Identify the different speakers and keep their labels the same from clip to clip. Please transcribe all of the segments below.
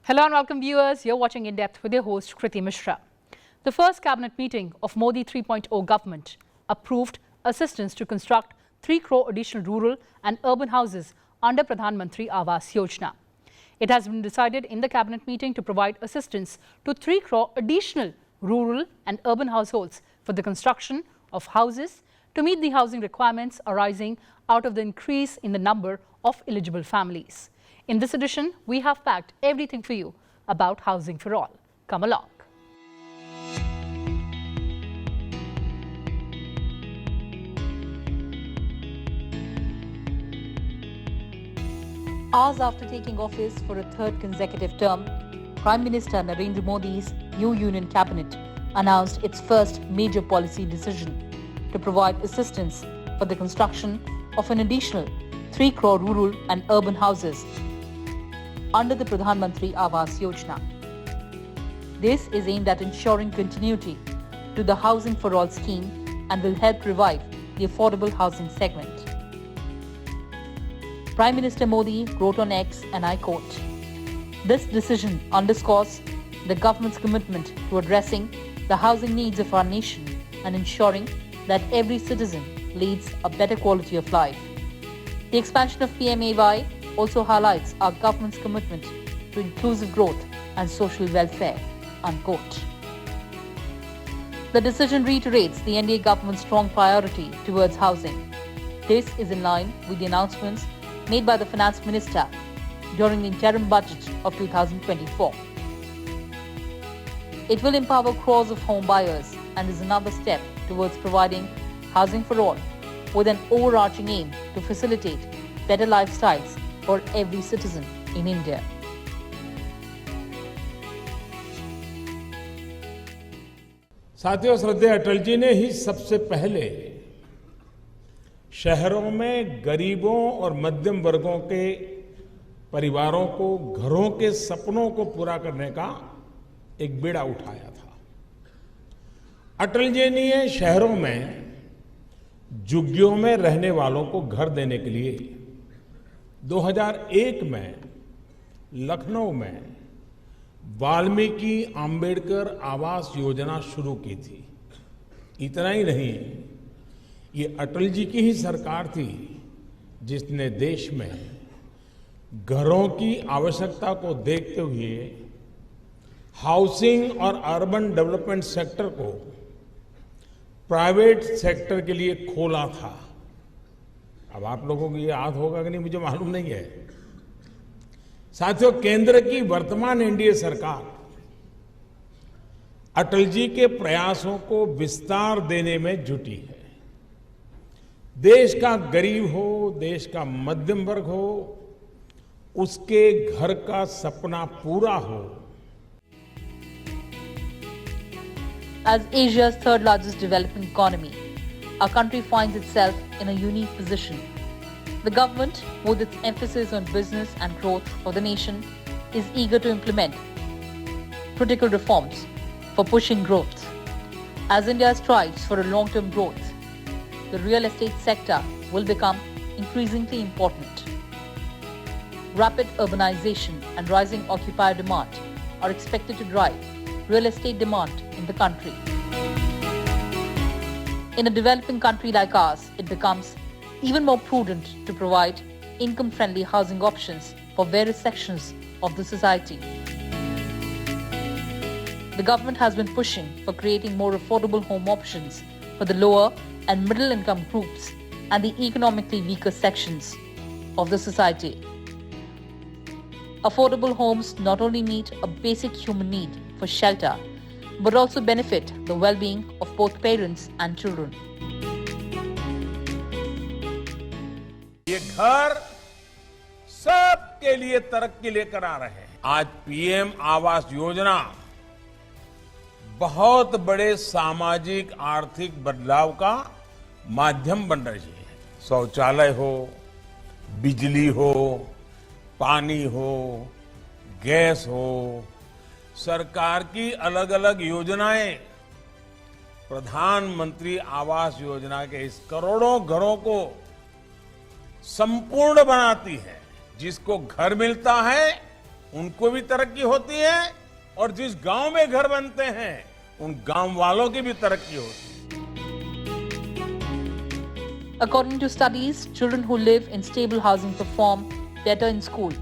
Speaker 1: Hello and welcome viewers. You're watching In Depth with your host Kriti Mishra. The first cabinet meeting of Modi 3.0 government approved assistance to construct 3 crore additional rural and urban houses under Pradhan Mantri Awas Yojana. It has been decided in the cabinet meeting to provide assistance to 3 crore additional rural and urban households for the construction of houses to meet the housing requirements arising out of the increase in the number of eligible families. In this edition, we have packed everything for you about housing for all. Come along. Hours after taking office for a third consecutive term, Prime Minister Narendra Modi's new Union Cabinet announced its first major policy decision to provide assistance for the construction of an additional 3 crore rural and urban houses under the Pradhan Mantri Awas Yojana. This is aimed at ensuring continuity to the Housing for All scheme and will help revive the affordable housing segment. Prime Minister Modi wrote on X, and I quote, "This decision underscores the government's commitment to addressing the housing needs of our nation and ensuring that every citizen leads a better quality of life. The expansion of PMAY also highlights our government's commitment to inclusive growth and social welfare." Unquote. The decision reiterates the NDA government's strong priority towards housing. This is in line with the announcements made by the Finance Minister during the interim budget of 2024. It will empower crores of home buyers and is another step towards providing housing for all, with an overarching aim to facilitate better lifestyles for every citizen in India.
Speaker 2: साथियों, श्रद्धेय अटल जी ने ही सबसे पहले शहरों में गरीबों और मध्यम वर्गों के परिवारों को घरों के सपनों को पूरा करने का एक बीड़ा उठाया था। अटल जी ने शहरों में झुग्गियों में रहने वालों को घर देने के लिए 2001 में लखनऊ में वाल्मीकि आंबेडकर आवास योजना शुरू की थी। इतना ही नहीं, ये अटल जी की ही सरकार थी जिसने देश में घरों की आवश्यकता को देखते हुए हाउसिंग और अर्बन डेवलपमेंट सेक्टर को प्राइवेट सेक्टर के लिए खोला था। अब आप लोगों को ये याद होगा कि नहीं, मुझे मालूम नहीं है। साथियों, केंद्र की वर्तमान एनडीए सरकार अटल जी के प्रयासों को विस्तार देने में जुटी है। देश का गरीब हो, देश का मध्यम वर्ग हो, उसके घर का सपना पूरा हो।
Speaker 1: As Asia's third largest developing economy, our country finds itself in a unique position. The government, with its emphasis on business and growth for the nation, is eager to implement critical reforms for pushing growth. As India strives for a long-term growth, the real estate sector will become increasingly important. Rapid urbanization and rising occupier demand are expected to drive real estate demand in the country. In a developing country like ours, it becomes even more prudent to provide income-friendly housing options for various sections of the society. The government has been pushing for creating more affordable home options for the lower and middle-income groups and the economically weaker sections of the society. Affordable homes not only meet a basic human need for shelter, but also benefit the well-being of both parents and children.
Speaker 2: ये घर सबके लिए तरक्की लेकर आ रहे हैं। आज PM Awas Yojana बहुत बड़े सामाजिक आर्थिक बदलाव का माध्यम बन रही है। शौचालय हो, बिजली हो, पानी हो, गैस हो, सरकार की अलग अलग योजनाएं प्रधानमंत्री आवास योजना के इस करोड़ों घरों को संपूर्ण बनाती है। जिसको घर मिलता है उनको भी तरक्की होती है और जिस गांव में घर बनते हैं उन गांव वालों की भी तरक्की होती है।
Speaker 1: According to studies, children who live in stable housing perform better in school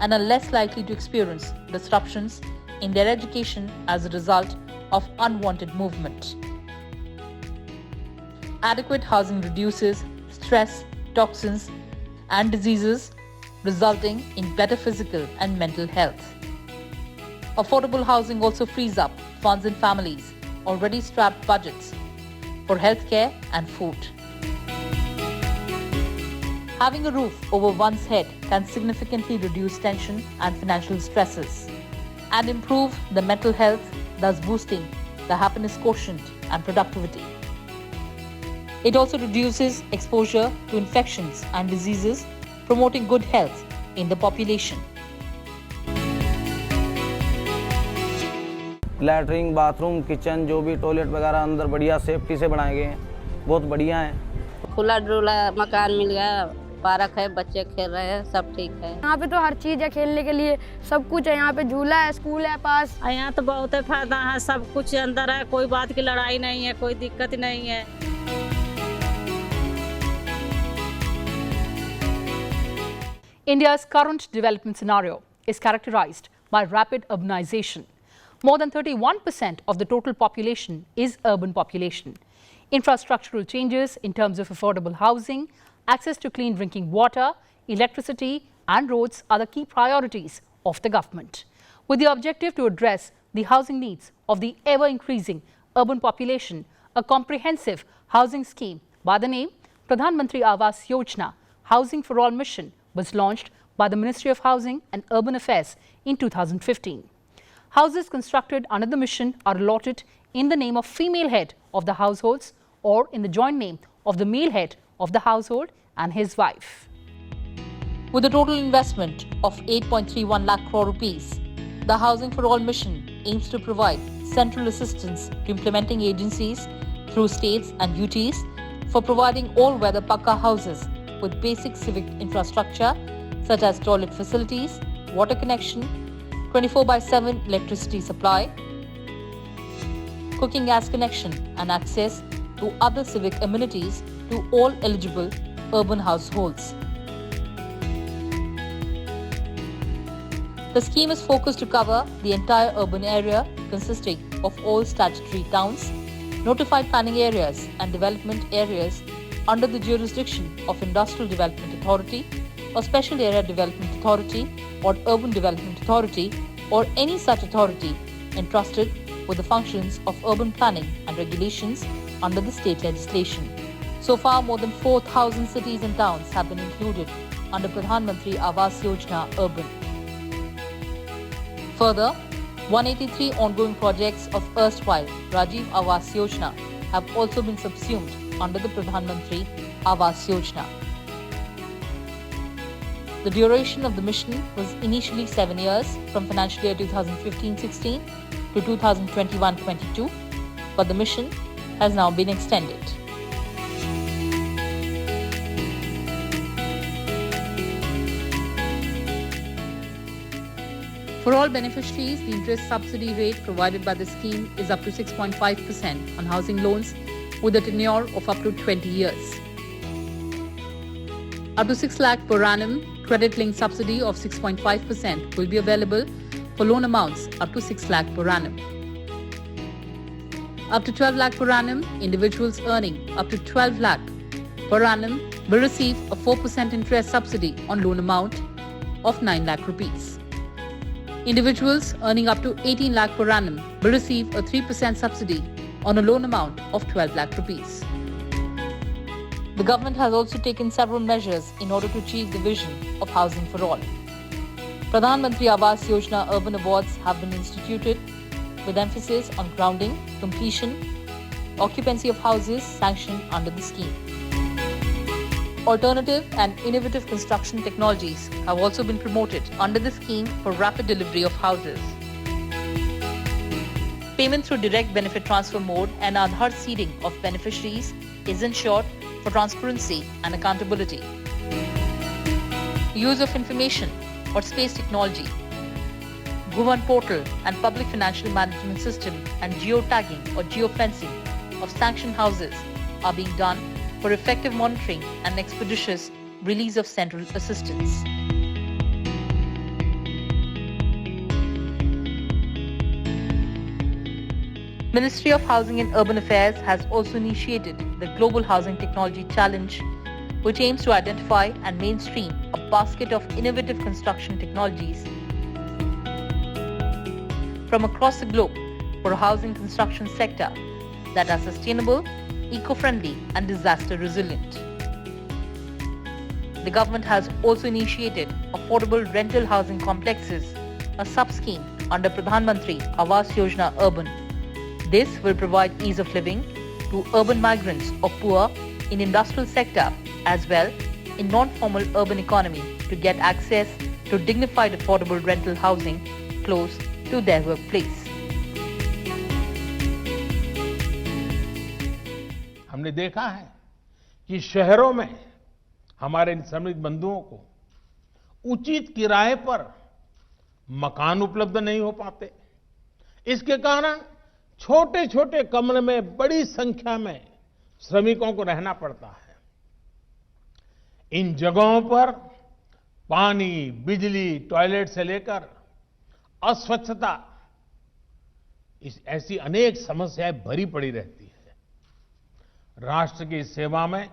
Speaker 1: and are less likely to experience disruptions in their education as a result of unwanted movement. Adequate housing reduces stress, toxins, and diseases, resulting in better physical and mental health. Affordable housing also frees up funds in families' already strapped budgets for healthcare and food. Having a roof over one's head can significantly reduce tension and financial stresses and improve the mental health, thus boosting the happiness quotient and productivity. It also reduces exposure to infections and diseases, promoting good health in the population.
Speaker 3: Latrine, bathroom, kitchen, जो भी toilet वगैरह अंदर बढ़िया safety से बनाए गए हैं, बहुत बढ़िया हैं।
Speaker 4: खुला डुला मकान मिल गया, पार्क है, बच्चे खेल रहे हैं, सब ठीक है।
Speaker 5: यहाँ पे तो हर चीज़ है खेलने के लिए, सब कुछ है। यहाँ पे झूला है, स्कूल है पास।
Speaker 6: यहाँ तो बहुत फायदा है, सब कुछ अंदर है, कोई बात की लड़ाई नहीं है, कोई दिक्कत नहीं है।
Speaker 7: India's current development scenario is characterized by rapid urbanization. More than 31% of the total population is urban population. Infrastructural changes in terms of affordable housing, access to clean drinking water, electricity and roads are the key priorities of the government, with the objective to address the housing needs of the ever-increasing urban population. A comprehensive housing scheme by the name Pradhan Mantri Awas Yojana Housing for All Mission was launched by the Ministry of Housing and Urban Affairs in 2015. Houses constructed under the mission are allotted in the name of female head of the households or in the joint name of the male head of the household and his wife.
Speaker 1: With a total investment of 8.31 lakh crore rupees, the Housing for All mission aims to provide central assistance to implementing agencies through states and UTs for providing all-weather Pakka houses with basic civic infrastructure such as toilet facilities, water connection, 24/7 electricity supply, cooking gas connection and access to other civic amenities to all eligible urban households. The scheme is focused to cover the entire urban area consisting of all statutory towns, notified planning areas and development areas under the jurisdiction of Industrial Development Authority or Special Area Development Authority or Urban Development Authority or any such authority entrusted with the functions of urban planning and regulations under the state legislation. So far, more than 4,000 cities and towns have been included under Pradhan Mantri Awas Yojana Urban. Further, 183 ongoing projects of erstwhile Rajiv Awas Yojana have also been subsumed under the Pradhan Mantri Awas Yojana. The duration of the mission was initially 7 years from financial year 2015-16 to 2021-22, but the mission has now been extended. For all beneficiaries, the interest subsidy rate provided by the scheme is up to 6.5% on housing loans with a tenure of up to 20 years. Up to 6 lakh per annum, credit-linked subsidy of 6.5% will be available for loan amounts up to 6 lakh per annum. Up to 12 lakh per annum, individuals earning up to 12 lakh per annum will receive a 4% interest subsidy on loan amount of 9 lakh rupees. Individuals earning up to 18 lakh per annum will receive a 3% subsidy on a loan amount of 12 lakh rupees. The government has also taken several measures in order to achieve the vision of housing for all. Pradhan Mantri Awas Yojana Urban Awards have been instituted with emphasis on grounding, completion, occupancy of houses sanctioned under the scheme. Alternative and innovative construction technologies have also been promoted under the scheme for rapid delivery of houses. Payment through direct benefit transfer mode and Aadhaar seeding of beneficiaries is ensured for transparency and accountability. Use of information or space technology Bhuvan portal and public financial management system and geotagging or geofencing of sanctioned houses are being done for effective monitoring and expeditious release of central assistance. Ministry of Housing and Urban Affairs has also initiated the Global Housing Technology Challenge, which aims to identify and mainstream a basket of innovative construction technologies from across the globe for a housing construction sector that are sustainable, eco-friendly and disaster resilient. The government has also initiated affordable rental housing complexes, a sub-scheme under Pradhan Mantri Awas Yojana Urban. This will provide ease of living to urban migrants or poor in industrial sector as well in non-formal urban economy to get access to dignified affordable rental housing close to their workplace.
Speaker 2: हमने देखा है कि शहरों में हमारे श्रमिक बंधुओं को उचित किराए पर मकान उपलब्ध नहीं हो पाते। इसके कारण छोटे छोटे कमरे में बड़ी संख्या में श्रमिकों को रहना पड़ता है। इन जगहों पर पानी, बिजली, टॉयलेट से लेकर अस्वच्छता ऐसी अनेक समस्याएं भरी पड़ी रहती है। राष्ट्र की सेवा में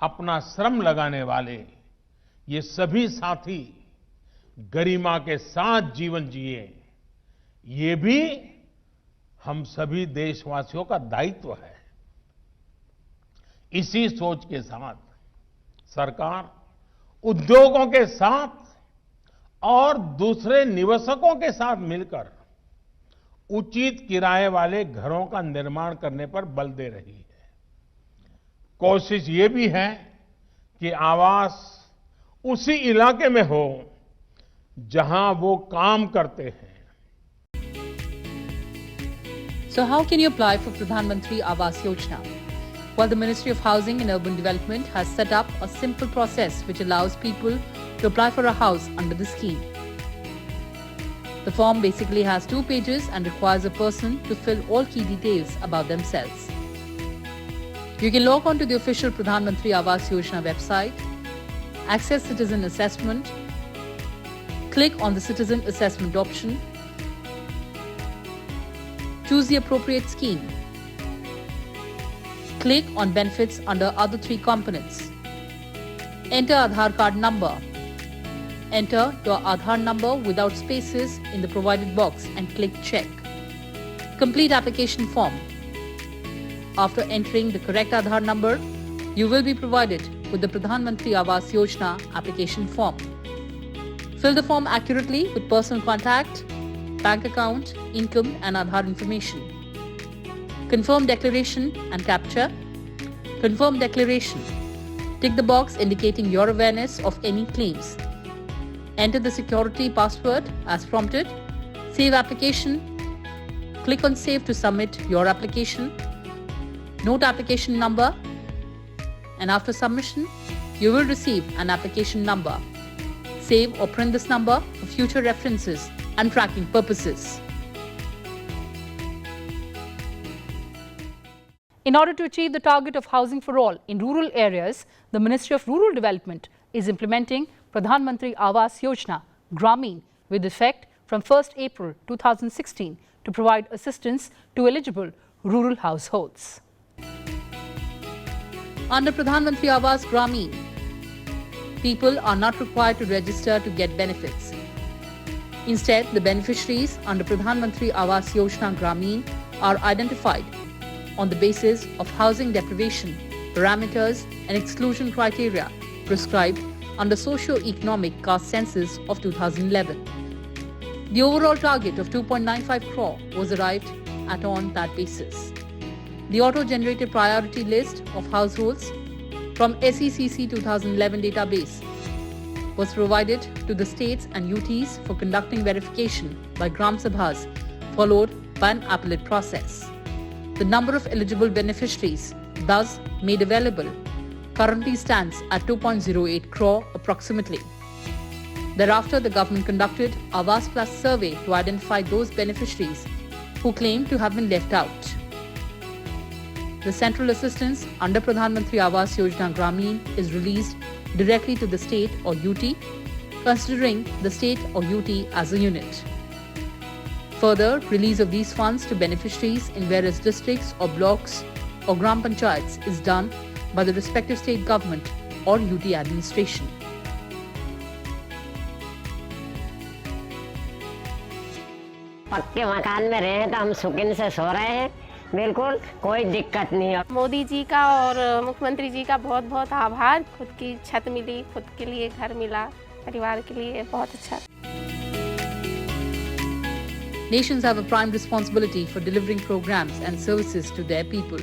Speaker 2: अपना श्रम लगाने वाले ये सभी साथी गरिमा के साथ जीवन जिए, ये भी हम सभी देशवासियों का दायित्व है। इसी सोच के साथ सरकार उद्योगों के साथ और दूसरे निवेशकों के साथ मिलकर उचित किराए वाले घरों का निर्माण करने पर बल दे रही है। कोशिश ये भी है कि आवास उसी इलाके में हो जहां वो काम करते हैं।
Speaker 1: So how can you apply for Pradhan Mantri Awas Yojana? Well, the Ministry of Housing and Urban Development has set up a simple process which allows people to apply for a house under the scheme. The form basically has 2 pages and requires a person to fill all key details about themselves. You can log on to the official Pradhan Mantri Awas Yojana website, access citizen assessment, click on the citizen assessment option, choose the appropriate scheme, click on benefits under other 3 components, enter Aadhaar card number, enter your Aadhaar number without spaces in the provided box and click check. Complete application form. After entering the correct Aadhaar number, you will be provided with the Pradhan Mantri Awas Yojana application form. Fill the form accurately with personal contact, bank account, income and Aadhaar information. Confirm declaration and capture. Confirm declaration. Tick the box indicating your awareness of any claims. Enter the security password as prompted. Save application. Click on Save to submit your application. Note application number. And after submission, you will receive an application number. Save or print this number for future references and tracking purposes.
Speaker 7: In order to achieve the target of housing for all in rural areas, the Ministry of Rural Development is implementing Pradhan Mantri Awas Yojana Grameen with effect from 1st April 2016 to provide assistance to eligible rural households.
Speaker 1: Under Pradhan Mantri Awas Grameen, people are not required to register to get benefits. Instead, the beneficiaries under Pradhan Mantri Awas Yojana Grameen are identified on the basis of housing deprivation, parameters and exclusion criteria prescribed under Socio-Economic Caste Census of 2011. The overall target of 2.95 crore was arrived at on that basis. The auto-generated priority list of households from SECC 2011 database was provided to the states and UTs for conducting verification by Gram Sabhas, followed by an appellate process. The number of eligible beneficiaries thus made available currently stands at 2.08 crore approximately. Thereafter, the government conducted Awas Plus survey to identify those beneficiaries who claim to have been left out. The central assistance under Pradhan Mantri Awas Yojana Grameen is released directly to the state or UT, considering the state or UT as a unit. Further, release of these funds to beneficiaries in various districts or blocks or gram panchayats is done by the respective state government or UT administration.
Speaker 8: पक्के मकान में रहे हैं तो हम सुकून से सो रहे हैं, बिल्कुल कोई दिक्कत नहीं है।
Speaker 9: मोदी जी का और मुख्यमंत्री जी का बहुत बहुत आभार। खुद की छत मिली, खुद के लिए घर मिला, परिवार के लिए बहुत अच्छा।
Speaker 1: Nations have a prime responsibility for delivering programs and services to their people.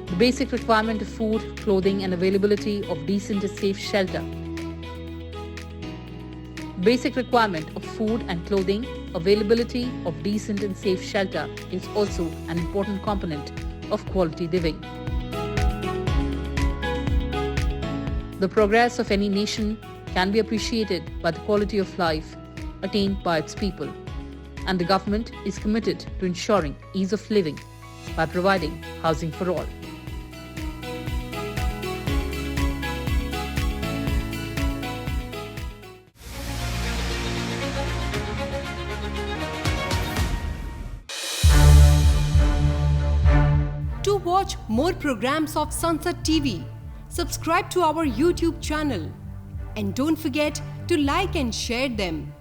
Speaker 1: The basic requirement of food, clothing and availability of decent and safe shelter. Basic requirement of food and clothing, availability of decent and safe shelter is also an important component of quality living. The progress of any nation can be appreciated by the quality of life attained by its people, and the government is committed to ensuring ease of living by providing housing for all.
Speaker 10: To watch more programs of Sansad TV, subscribe to our YouTube channel and don't forget to like and share them.